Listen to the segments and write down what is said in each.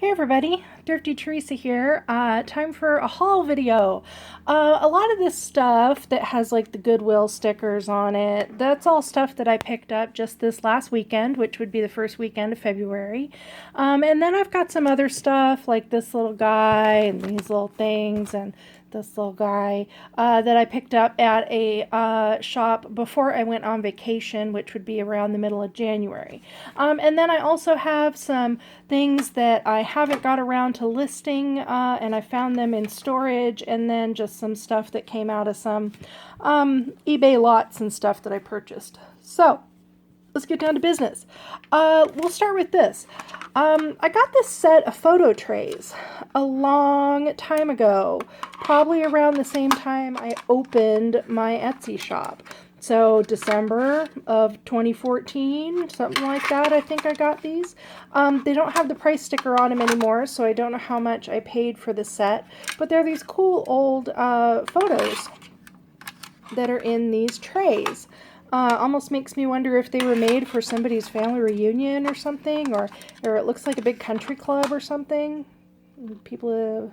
Hey everybody, ThriftyTheresa here. Time for a haul video. A lot of this stuff that has like the Goodwill stickers on it, that's all stuff that I picked up just this last weekend, which would be the first weekend of February. And then I've got some other stuff like this little guy and these little things and this little guy that I picked up at a shop before I went on vacation, which would be around the middle of January. And then I also have some things that I haven't got around to listing, and I found them in storage, and then just some stuff that came out of some eBay lots and stuff that I purchased. So let's get down to business. We'll start with this. I got this set of photo trays a long time ago, probably around the same time I opened my Etsy shop. So December of 2014, something like that, I think I got these. They don't have the price sticker on them anymore, so I don't know how much I paid for the set. But they're these cool old photos that are in these trays. Almost makes me wonder if they were made for somebody's family reunion or something, or it looks like a big country club or something. People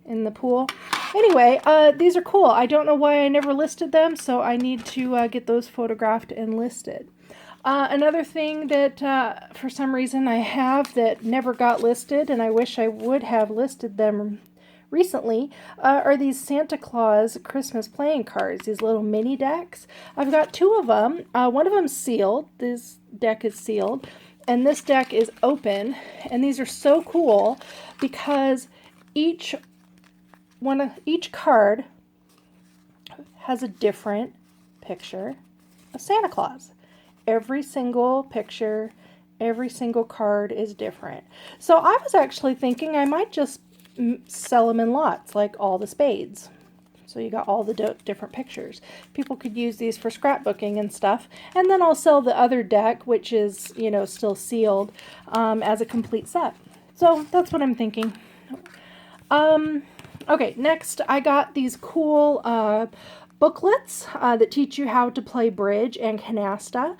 in the pool. Anyway, these are cool. I don't know why I never listed them, so I need to get those photographed and listed. Another thing that for some reason I have that never got listed, and I wish I would have listed them recently, are these Santa Claus Christmas playing cards, these little mini decks. I've got two of them. One of them's sealed. This deck is sealed. And this deck is open. And these are so cool because each card has a different picture of Santa Claus. Every single picture, every single card is different. So I was actually thinking I might just sell them in lots, like all the spades. So you got all the different pictures. People could use these for scrapbooking and stuff. And then I'll sell the other deck, which is, still sealed, as a complete set. So that's what I'm thinking. Okay, next I got these cool booklets that teach you how to play bridge and canasta.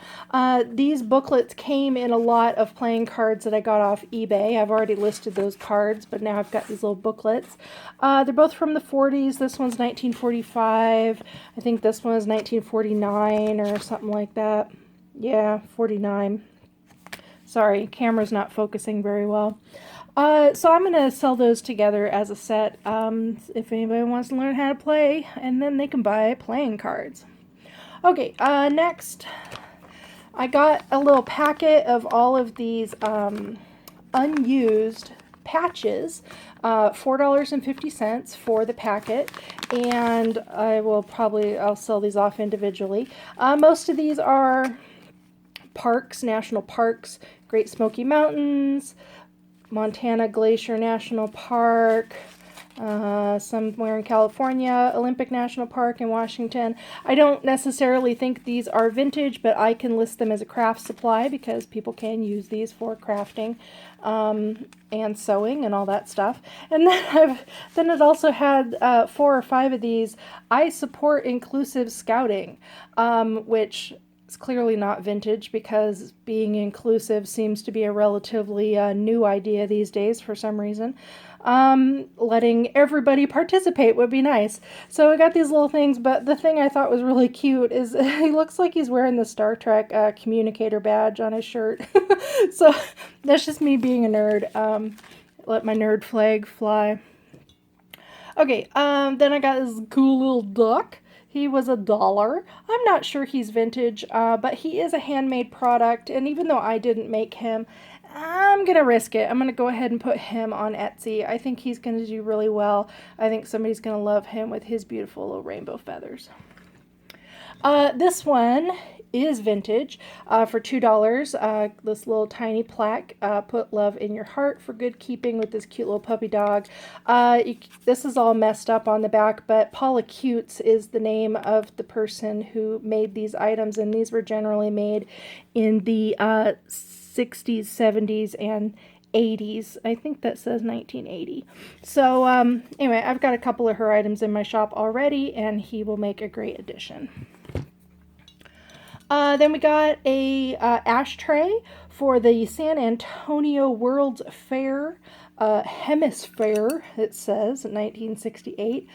These booklets came in a lot of playing cards that I got off eBay. I've already listed those cards, but now I've got these little booklets. They're both from the 40s. This one's 1945. I think this one is 1949 or something like that. Yeah, 49. Sorry, camera's not focusing very well. So I'm going to sell those together as a set if anybody wants to learn how to play, and then they can buy playing cards. Okay, next I got a little packet of all of these unused patches, $4.50 for the packet, and I'll sell these off individually. Most of these are parks, national parks, Great Smoky Mountains, Montana Glacier National Park, somewhere in California, Olympic National Park in Washington. I don't necessarily think these are vintage, but I can list them as a craft supply because people can use these for crafting and sewing and all that stuff. And then it also had 4 or 5 of these. I support inclusive scouting, which it's clearly not vintage because being inclusive seems to be a relatively new idea these days for some reason. Letting everybody participate would be nice. So I got these little things, but the thing I thought was really cute is he looks like he's wearing the Star Trek communicator badge on his shirt. So that's just me being a nerd. Let my nerd flag fly. Okay, then I got this cool little duck. He was $1. I'm not sure he's vintage, but he is a handmade product, and even though I didn't make him, I'm going to risk it. I'm going to go ahead and put him on Etsy. I think he's going to do really well. I think somebody's going to love him with his beautiful little rainbow feathers. This one is vintage for $2. This little tiny plaque, put love in your heart for good keeping, with this cute little puppy dog. This is all messed up on the back, but Paula Cutes is the name of the person who made these items, and these were generally made in the 60s, 70s, and 80s. I think that says 1980. So anyway, I've got a couple of her items in my shop already, and he will make a great addition. Then we got a ashtray for the San Antonio World's Fair Hemisphere, it says, 1968.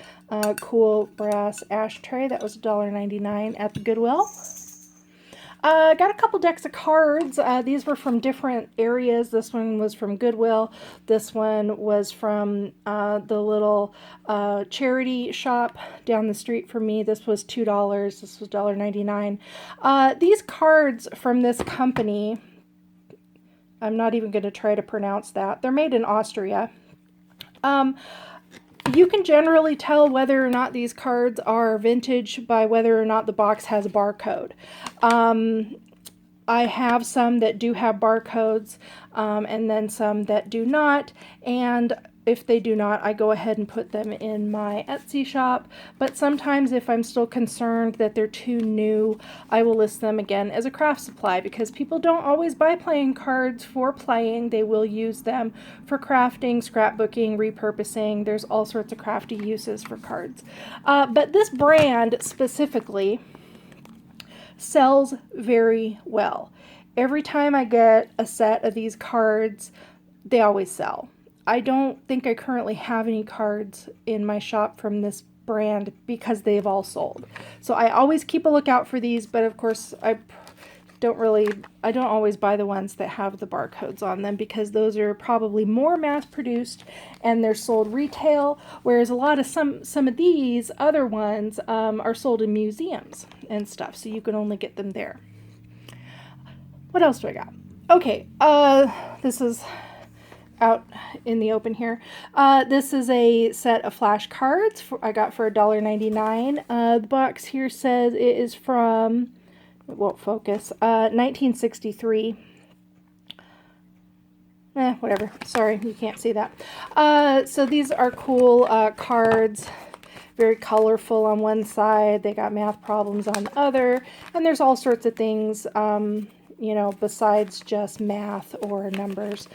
Cool brass ashtray. That was $1.99 at the Goodwill. Got a couple decks of cards. These were from different areas. This one was from Goodwill. This one was from the little charity shop down the street from me. This was $2. This was $1.99. These cards from this company, I'm not even going to try to pronounce that. They're made in Austria. You can generally tell whether or not these cards are vintage by whether or not the box has a barcode. I have some that do have barcodes, and then some that do not, and if they do not, I go ahead and put them in my Etsy shop, but sometimes if I'm still concerned that they're too new, I will list them again as a craft supply, because people don't always buy playing cards for playing. They will use them for crafting, scrapbooking, repurposing. There's all sorts of crafty uses for cards. But this brand specifically sells very well. Every time I get a set of these cards, they always sell. I don't think I currently have any cards in my shop from this brand because they've all sold. So I always keep a lookout for these, but of course I don't always buy the ones that have the barcodes on them, because those are probably more mass produced and they're sold retail, whereas a lot of some of these other ones are sold in museums and stuff, so you can only get them there. What else do I got? Okay, this is out in the open here. This is a set of flashcards I got for $1.99. The box here says it is from, it won't focus, 1963. Whatever. Sorry, you can't see that. So these are cool cards. Very colorful on one side. They got math problems on the other. And there's all sorts of things, you know, besides just math or numbers.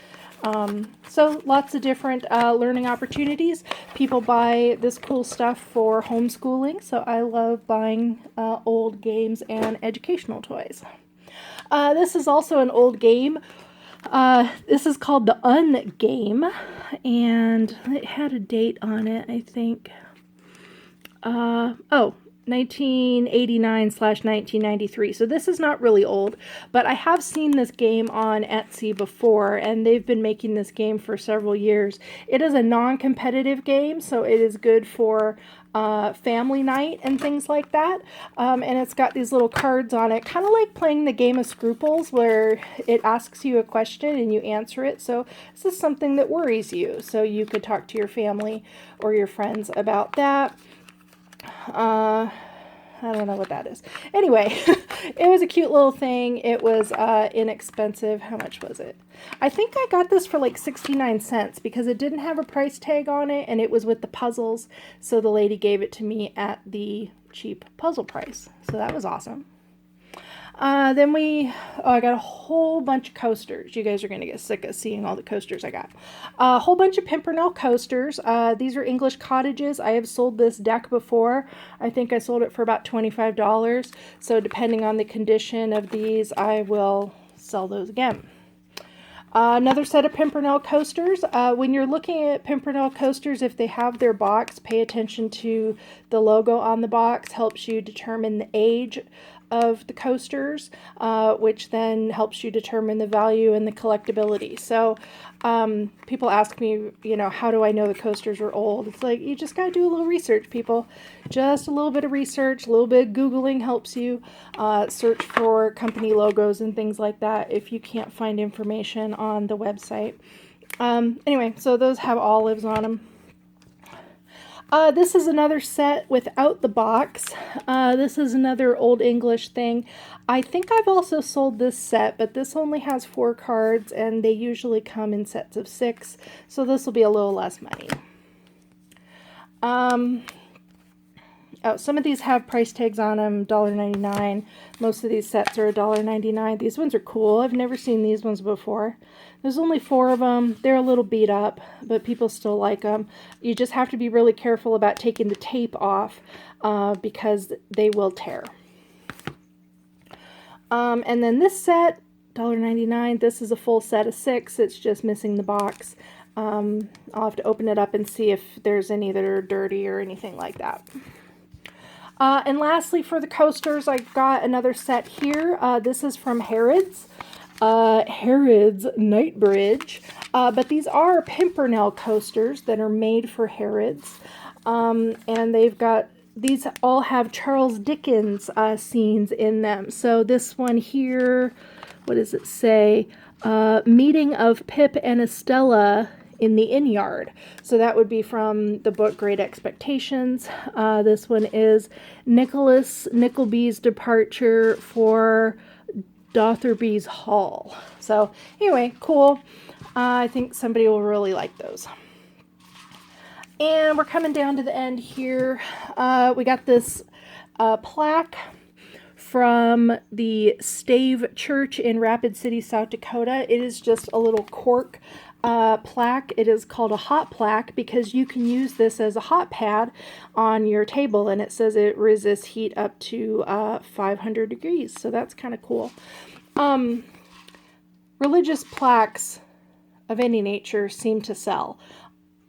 So lots of different learning opportunities. People buy this cool stuff for homeschooling, so I love buying old games and educational toys. This is also an old game. This is called the Ungame, and it had a date on it, I think. 1989/1993. So this is not really old, but I have seen this game on Etsy before, and they've been making this game for several years. It is a non-competitive game, so it is good for family night and things like that. And it's got these little cards on it, kind of like playing the game of Scruples, where it asks you a question and you answer it. So this is something that worries you, so you could talk to your family or your friends about that. I don't know what that is. Anyway, it was a cute little thing. It was inexpensive. How much was it? I think I got this for like 69 cents because it didn't have a price tag on it, and it was with the puzzles. So the lady gave it to me at the cheap puzzle price. So that was awesome. Then I got a whole bunch of coasters. You guys are going to get sick of seeing all the coasters I got. A whole bunch of Pimpernel coasters. These are English cottages. I have sold this deck before. I think I sold it for about $25. So depending on the condition of these, I will sell those again. Another set of Pimpernel coasters. When you're looking at Pimpernel coasters, if they have their box, pay attention to the logo on the box. Helps you determine the age of the coasters, which then helps you determine the value and the collectability. So people ask me, you know, how do I know the coasters are old? It's like, you just got to do a little research, people. Just a little bit of research, a little bit of Googling helps you. Search for company logos and things like that if you can't find information on the website. Anyway, so those have olives on them. This is another set without the box. This is another Old English thing. I think I've also sold this set, but this only has 4 cards, and they usually come in sets of 6, so this will be a little less money. Some of these have price tags on them, $1.99. Most of these sets are $1.99. These ones are cool. I've never seen these ones before. There's only 4 of them. They're a little beat up, but people still like them. You just have to be really careful about taking the tape off because they will tear. And then this set $1.99. This is a full set of 6. It's just missing the box. I'll have to open it up and see if there's any that are dirty or anything like that. And lastly, for the coasters, I got another set here. This is from Harrods. Harrods Night Bridge. But these are Pimpernel coasters that are made for Harrods. And these all have Charles Dickens scenes in them. So this one here, what does it say? Meeting of Pip and Estella in the inn yard. So that would be from the book Great Expectations. This one is Nicholas Nickleby's departure for Dotherby's Hall. So anyway, cool. I think somebody will really like those. And we're coming down to the end here. We got this plaque from the Stave Church in Rapid City, South Dakota. It is just a little cork plaque. It is called a hot plaque because you can use this as a hot pad on your table, and it says it resists heat up to 500 degrees. So that's kind of cool. Religious plaques of any nature seem to sell.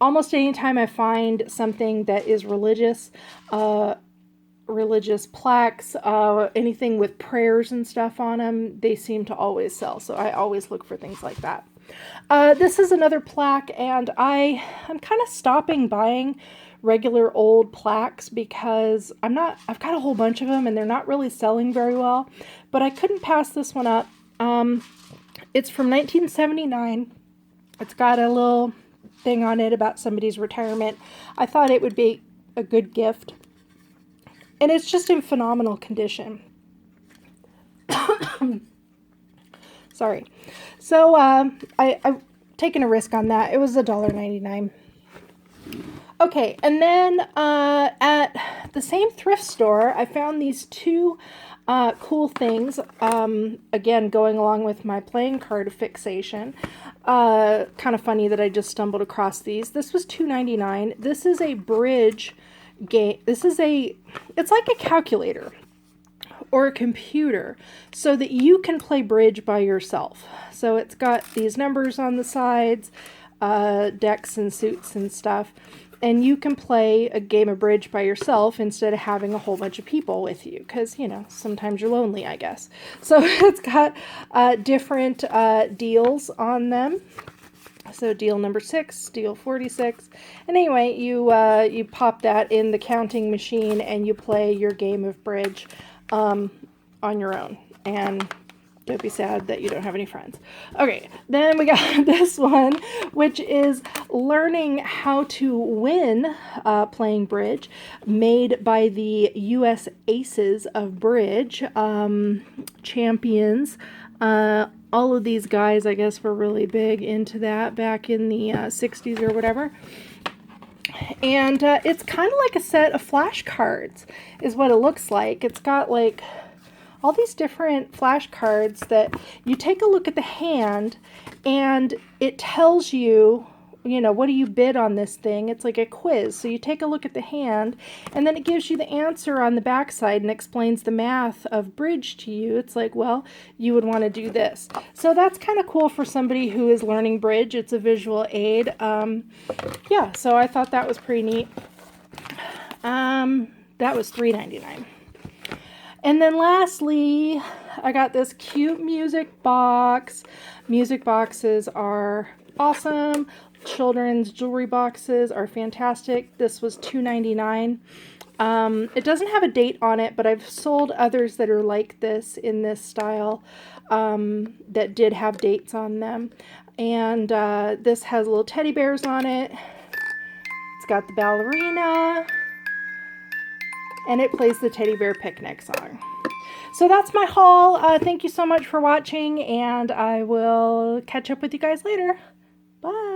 Almost any time I find something that is religious plaques, anything with prayers and stuff on them, they seem to always sell. So I always look for things like that. This is another plaque, and I'm kind of stopping buying regular old plaques because I've got a whole bunch of them and they're not really selling very well, but I couldn't pass this one up. It's from 1979. It's got a little thing on it about somebody's retirement. I thought it would be a good gift. And it's just in phenomenal condition. Sorry. So I've taken a risk on that. It was $1.99. Okay, and then at the same thrift store, I found these two cool things. Again, going along with my playing card fixation. Kind of funny that I just stumbled across these. This was $2.99. This is a bridge game. It's like a calculator or a computer so that you can play bridge by yourself. So it's got these numbers on the sides, decks and suits and stuff. And you can play a game of bridge by yourself instead of having a whole bunch of people with you. Because, sometimes you're lonely, I guess. So it's got different deals on them. So deal number 6, deal 46. And anyway, you pop that in the counting machine and you play your game of bridge on your own. And don't be sad that you don't have any friends. Okay, then we got this one, which is learning how to win playing bridge, made by the U.S. Aces of Bridge, champions. All of these guys, I guess, were really big into that back in the 60s or whatever. And it's kind of like a set of flashcards is what it looks like. It's got like all these different flashcards that you take a look at the hand and it tells you, what do you bid on this thing? It's like a quiz. So you take a look at the hand and then it gives you the answer on the backside and explains the math of bridge to you. It's like, well, you would want to do this. So that's kind of cool for somebody who is learning bridge. It's a visual aid. Yeah, so I thought that was pretty neat. That was $3.99. And then lastly, I got this cute music box. Music boxes are awesome. Children's jewelry boxes are fantastic. This was $2.99. It doesn't have a date on it, but I've sold others that are like this in this style that did have dates on them. And this has little teddy bears on it. It's got the ballerina. And it plays the Teddy Bear Picnic song. So that's my haul. Thank you so much for watching, and I will catch up with you guys later. Bye.